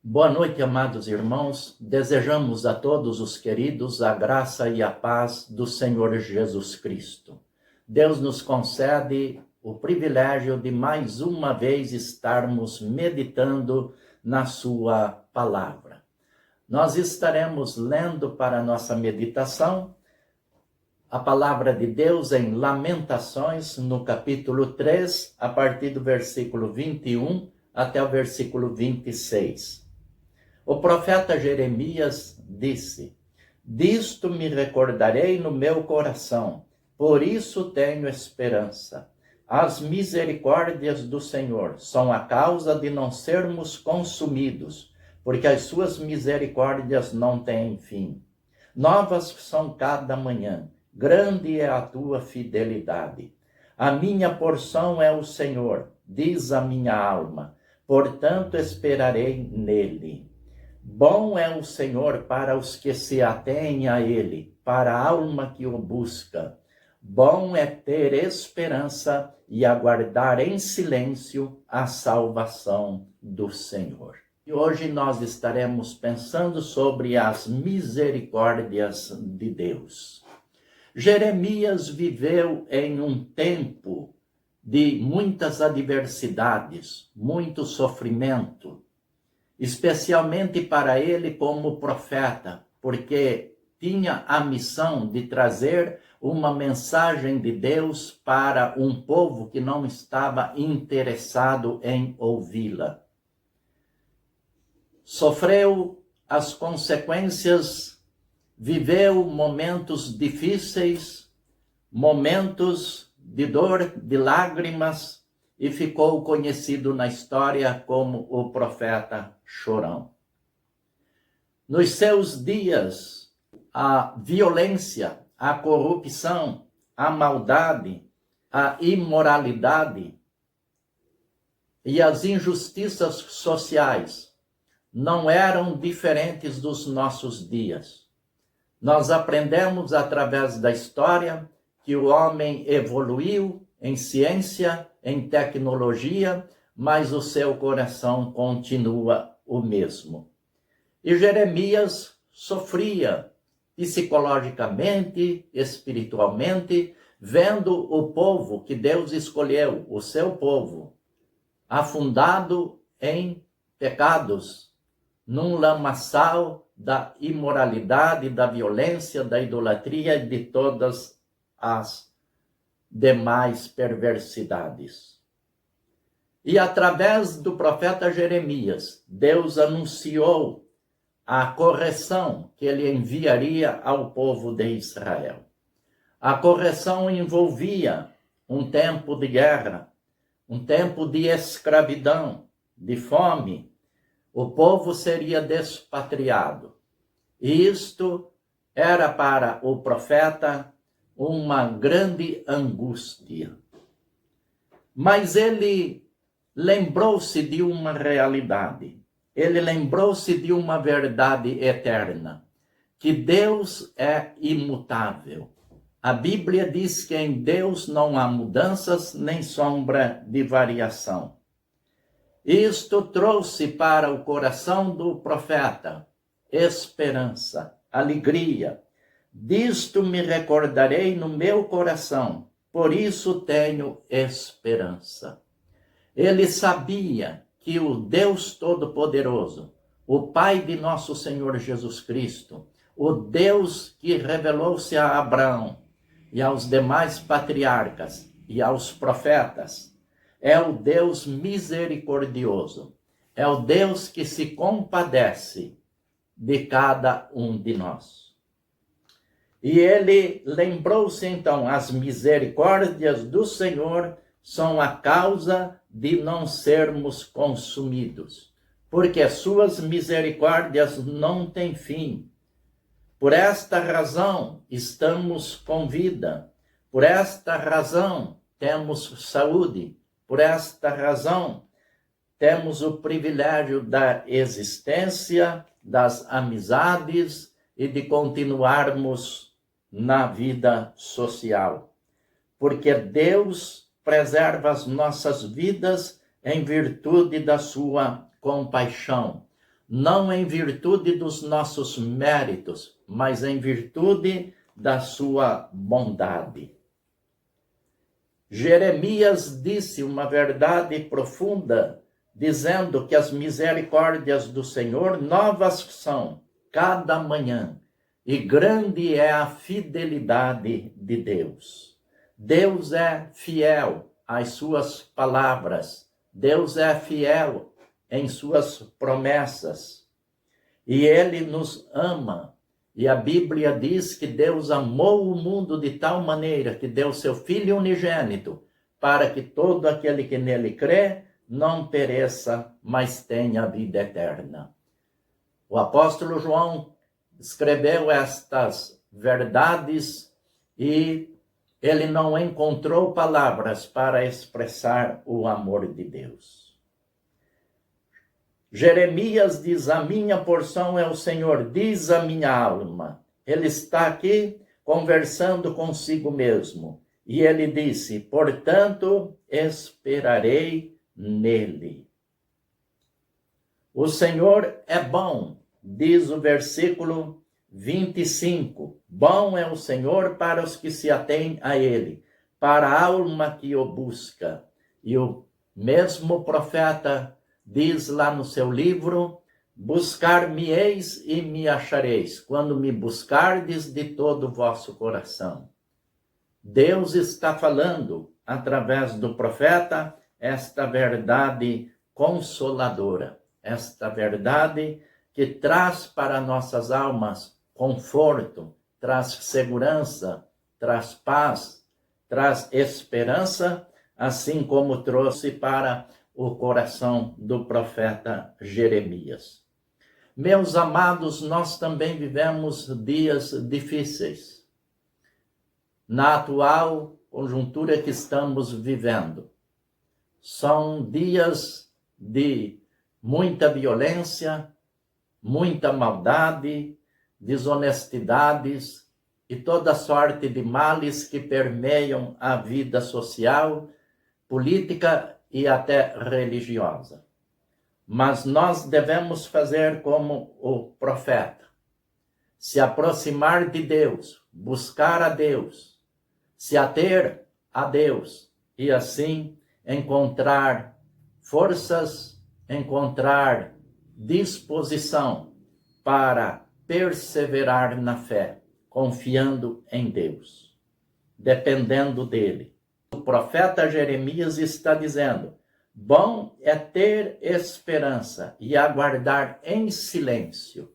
Boa noite, amados irmãos. Desejamos a todos os queridos a graça e a paz do Senhor Jesus Cristo. Deus nos concede o privilégio de mais uma vez estarmos meditando na sua palavra. Nós estaremos lendo para a nossa meditação a palavra de Deus em Lamentações, no capítulo 3, a partir do versículo 21 até o versículo 26. O profeta Jeremias disse: "Disto me recordarei no meu coração, por isso tenho esperança. As misericórdias do Senhor são a causa de não sermos consumidos, porque as suas misericórdias não têm fim. Novas são cada manhã, grande é a tua fidelidade. A minha porção é o Senhor, diz a minha alma, portanto esperarei nele. Bom é o Senhor para os que se atêm a ele, para a alma que o busca. Bom é ter esperança e aguardar em silêncio a salvação do Senhor." E hoje nós estaremos pensando sobre as misericórdias de Deus. Jeremias viveu em um tempo de muitas adversidades, muito sofrimento, especialmente para ele como profeta, porque tinha a missão de trazer uma mensagem de Deus para um povo que não estava interessado em ouvi-la. Sofreu as consequências, viveu momentos difíceis, momentos de dor, de lágrimas, e ficou conhecido na história como o profeta chorão. Nos seus dias, a violência, a corrupção, a maldade, a imoralidade e as injustiças sociais não eram diferentes dos nossos dias. Nós aprendemos através da história que o homem evoluiu em ciência, em tecnologia, mas o seu coração continua o mesmo. E Jeremias sofria psicologicamente, espiritualmente, vendo o povo que Deus escolheu, o seu povo, afundado em pecados, num lamaçal da imoralidade, da violência, da idolatria e de todas as demais perversidades. E através do profeta Jeremias, Deus anunciou a correção que ele enviaria ao povo de Israel. A correção envolvia um tempo de guerra, um tempo de escravidão, de fome. O povo seria despatriado. E isto era para o profeta uma grande angústia. Mas ele lembrou-se de uma realidade. Ele lembrou-se de uma verdade eterna, que Deus é imutável. A Bíblia diz que em Deus não há mudanças nem sombra de variação. Isto trouxe para o coração do profeta esperança, alegria. "Disto me recordarei no meu coração, por isso tenho esperança." Ele sabia que o Deus Todo-Poderoso, o Pai de nosso Senhor Jesus Cristo, o Deus que revelou-se a Abraão e aos demais patriarcas e aos profetas, é o Deus misericordioso, é o Deus que se compadece de cada um de nós. E ele lembrou-se então: as misericórdias do Senhor são a causa de não sermos consumidos, porque as suas misericórdias não têm fim. Por esta razão estamos com vida, por esta razão temos saúde, por esta razão temos o privilégio da existência, das amizades e de continuarmos na vida social. Porque Deus preserva as nossas vidas em virtude da sua compaixão. não em virtude dos nossos méritos, mas em virtude da sua bondade. Jeremias disse uma verdade profunda, dizendo que as misericórdias do Senhor novas são cada manhã, e grande é a fidelidade de Deus. Deus é fiel às suas palavras, Deus é fiel em suas promessas, e Ele nos ama. E a Bíblia diz que Deus amou o mundo de tal maneira que deu seu Filho unigênito, para que todo aquele que nele crê não pereça, mas tenha a vida eterna. O apóstolo João escreveu estas verdades e ele não encontrou palavras para expressar o amor de Deus. Jeremias diz: a minha porção é o Senhor, diz a minha alma. Ele está aqui conversando consigo mesmo. E ele disse: portanto, esperarei nele. O Senhor é bom, diz o versículo 25. Bom é o Senhor para os que se atêm a ele, para a alma que o busca. E o mesmo profeta diz lá no seu livro: buscar-me-eis e me achareis, quando me buscardes de todo o vosso coração. Deus está falando, através do profeta, esta verdade consoladora, esta verdade que traz para nossas almas conforto, traz segurança, traz paz, traz esperança, assim como trouxe para o coração do profeta Jeremias. Meus amados, nós também vivemos dias difíceis. Na atual conjuntura que estamos vivendo, são dias de muita violência, muita maldade, desonestidades e toda sorte de males que permeiam a vida social, política e até religiosa. Mas nós devemos fazer como o profeta, se aproximar de Deus, buscar a Deus, se ater a Deus e assim encontrar forças, encontrar disposição para perseverar na fé, confiando em Deus, dependendo dele. O profeta Jeremias está dizendo: bom é ter esperança e aguardar em silêncio.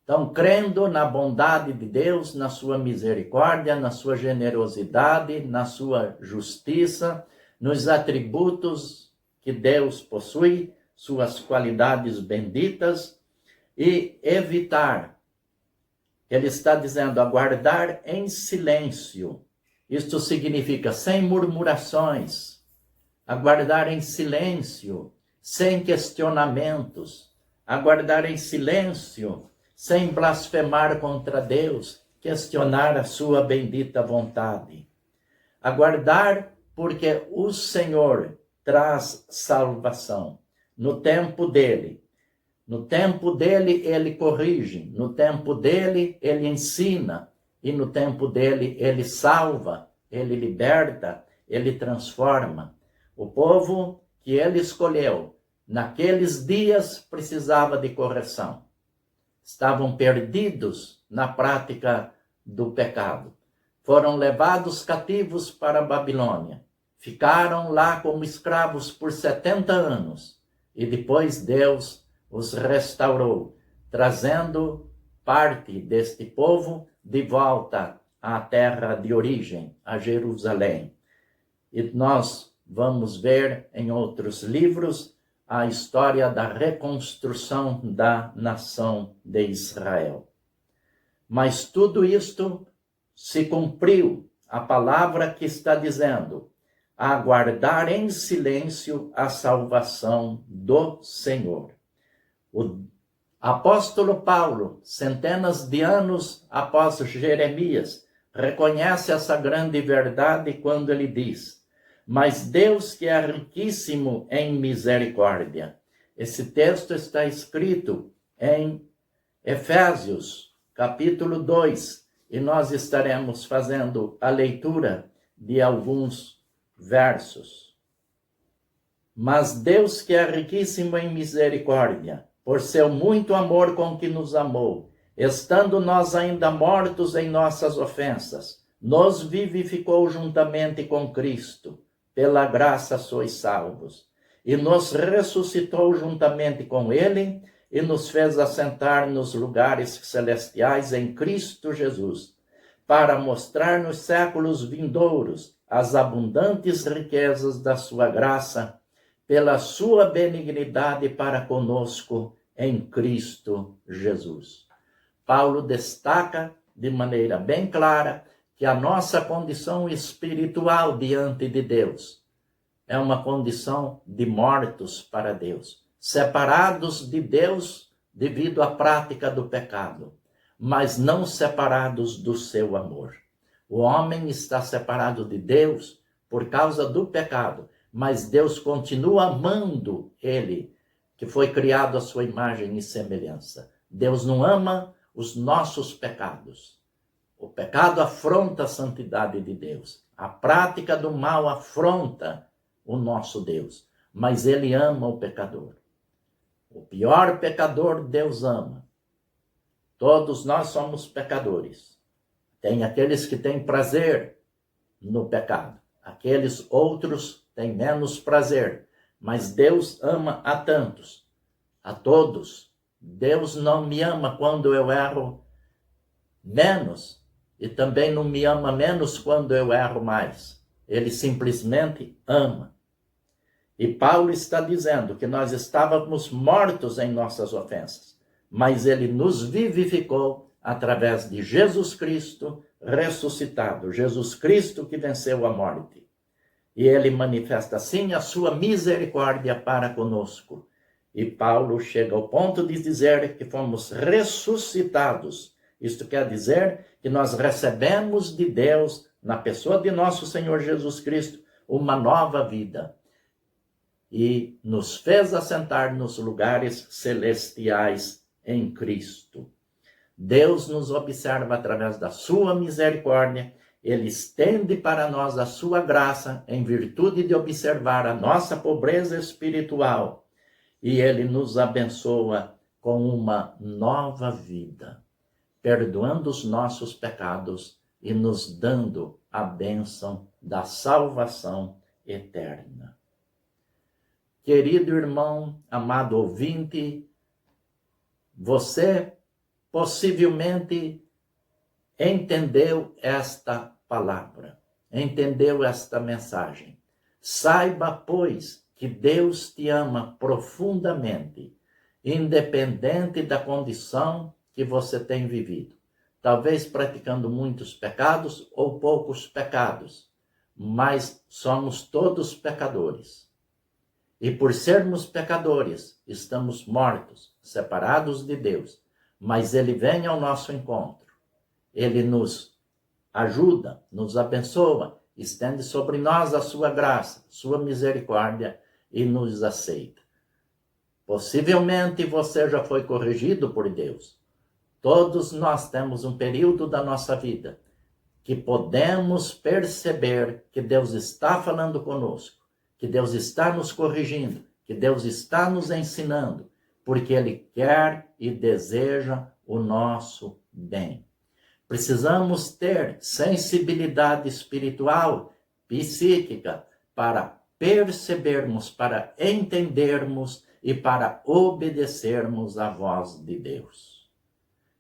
Então, crendo na bondade de Deus, na sua misericórdia, na sua generosidade, na sua justiça, nos atributos que Deus possui, suas qualidades benditas, e evitar, ele está dizendo, aguardar em silêncio. Isto significa sem murmurações, aguardar em silêncio, sem questionamentos, aguardar em silêncio, sem blasfemar contra Deus, questionar a sua bendita vontade. Aguardar porque o Senhor traz salvação. No tempo dele. No tempo dele, ele corrige. No tempo dele, ele ensina. E no tempo dele, ele salva, ele liberta, ele transforma. O povo que ele escolheu, naqueles dias, precisava de correção. Estavam perdidos na prática do pecado. Foram levados cativos para a Babilônia. Ficaram lá como escravos por 70 anos. E depois Deus os restaurou, trazendo parte deste povo de volta à terra de origem, a Jerusalém. E nós vamos ver em outros livros a história da reconstrução da nação de Israel. Mas tudo isto se cumpriu, a palavra que está dizendo, aguardar em silêncio a salvação do Senhor. O apóstolo Paulo, centenas de anos após Jeremias, reconhece essa grande verdade quando ele diz: mas Deus, que é riquíssimo em misericórdia, Esse texto está escrito em Efésios, capítulo 2, e nós estaremos fazendo a leitura de alguns versos. Mas Deus, que é riquíssimo em misericórdia, por seu muito amor com que nos amou, estando nós ainda mortos em nossas ofensas, nos vivificou juntamente com Cristo, pela graça sois salvos, e nos ressuscitou juntamente com ele, e nos fez assentar nos lugares celestiais em Cristo Jesus, para mostrar nos séculos vindouros as abundantes riquezas da sua graça, pela sua benignidade para conosco em Cristo Jesus. Paulo destaca de maneira bem clara que a nossa condição espiritual diante de Deus é uma condição de mortos para Deus, separados de Deus devido à prática do pecado, mas não separados do seu amor. O homem está separado de Deus por causa do pecado, mas Deus continua amando ele, que foi criado à sua imagem e semelhança. Deus não ama os nossos pecados. O pecado afronta a santidade de Deus. A prática do mal afronta o nosso Deus, mas ele ama o pecador. O pior pecador Deus ama. Todos nós somos pecadores. Tem aqueles que têm prazer no pecado. Aqueles outros têm menos prazer. Mas Deus ama a tantos, a todos. Deus não me ama quando eu erro menos. E também não me ama menos quando eu erro mais. Ele simplesmente ama. E Paulo está dizendo que nós estávamos mortos em nossas ofensas, mas ele nos vivificou através de Jesus Cristo ressuscitado, Jesus Cristo que venceu a morte. E ele manifesta assim a sua misericórdia para conosco. E Paulo chega ao ponto de dizer que fomos ressuscitados. Isto quer dizer que nós recebemos de Deus, na pessoa de nosso Senhor Jesus Cristo, uma nova vida. E nos fez assentar nos lugares celestiais em Cristo. Deus nos observa através da sua misericórdia, ele estende para nós a sua graça em virtude de observar a nossa pobreza espiritual, e ele nos abençoa com uma nova vida, perdoando os nossos pecados e nos dando a bênção da salvação eterna. Querido irmão, amado ouvinte, você possivelmente entendeu esta palavra, entendeu esta mensagem. Saiba, pois, que Deus te ama profundamente, independente da condição que você tem vivido. Talvez praticando muitos pecados ou poucos pecados, mas somos todos pecadores. E por sermos pecadores, estamos mortos, separados de Deus. Mas ele vem ao nosso encontro. Ele nos ajuda, nos abençoa, estende sobre nós a sua graça, sua misericórdia e nos aceita. Possivelmente você já foi corrigido por Deus. Todos nós temos um período da nossa vida que podemos perceber que Deus está falando conosco, que Deus está nos corrigindo, que Deus está nos ensinando, porque ele quer e deseja o nosso bem. Precisamos ter sensibilidade espiritual, psíquica, para percebermos, para entendermos e para obedecermos à voz de Deus.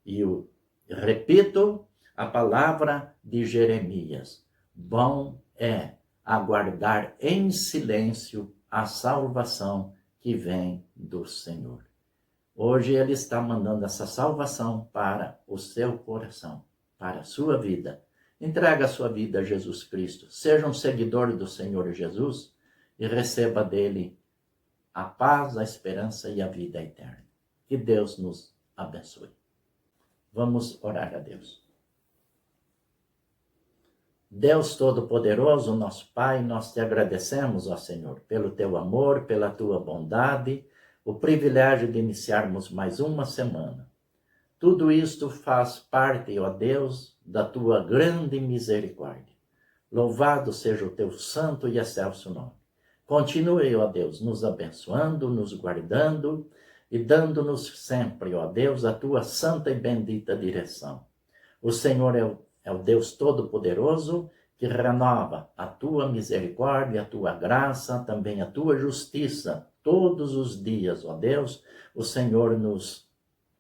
E eu repito a palavra de Jeremias: bom é aguardar em silêncio a salvação que vem do Senhor. Hoje ele está mandando essa salvação para o seu coração, para a sua vida. Entrega a sua vida a Jesus Cristo. Seja um seguidor do Senhor Jesus e receba dele a paz, a esperança e a vida eterna. Que Deus nos abençoe. Vamos orar a Deus. Deus Todo-Poderoso, nosso Pai, nós te agradecemos, ó Senhor, pelo teu amor, pela tua bondade. o privilégio de iniciarmos mais uma semana. Tudo isto faz parte, ó Deus, da tua grande misericórdia. Louvado seja o teu santo e excelso nome. Continue, ó Deus, nos abençoando, nos guardando e dando-nos sempre, ó Deus, a tua santa e bendita direção. O Senhor é o Deus Todo-Poderoso que renova a tua misericórdia, a tua graça, também a tua justiça. Todos os dias, ó Deus, o Senhor nos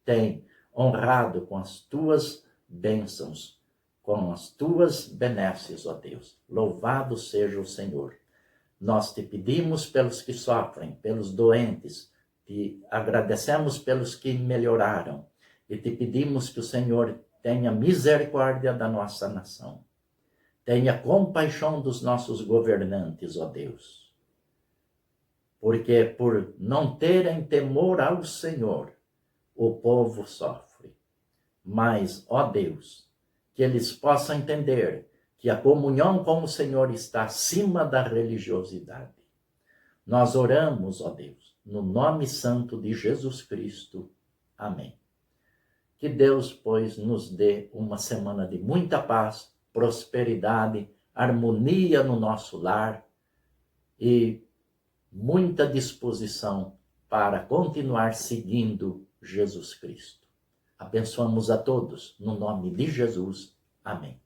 tem honrado com as tuas bênçãos, com as tuas benesses, ó Deus. Louvado seja o Senhor. Nós te pedimos pelos que sofrem, pelos doentes, te agradecemos pelos que melhoraram e te pedimos que o Senhor tenha misericórdia da nossa nação. Tenha compaixão dos nossos governantes, ó Deus. Porque por não terem temor ao Senhor, o povo sofre. Mas, ó Deus, que eles possam entender que a comunhão com o Senhor está acima da religiosidade. Nós oramos, ó Deus, no nome santo de Jesus Cristo. Amém. Que Deus, pois, nos dê uma semana de muita paz, prosperidade, harmonia no nosso lar e muita disposição para continuar seguindo Jesus Cristo. Abençoamos a todos, no nome de Jesus. Amém.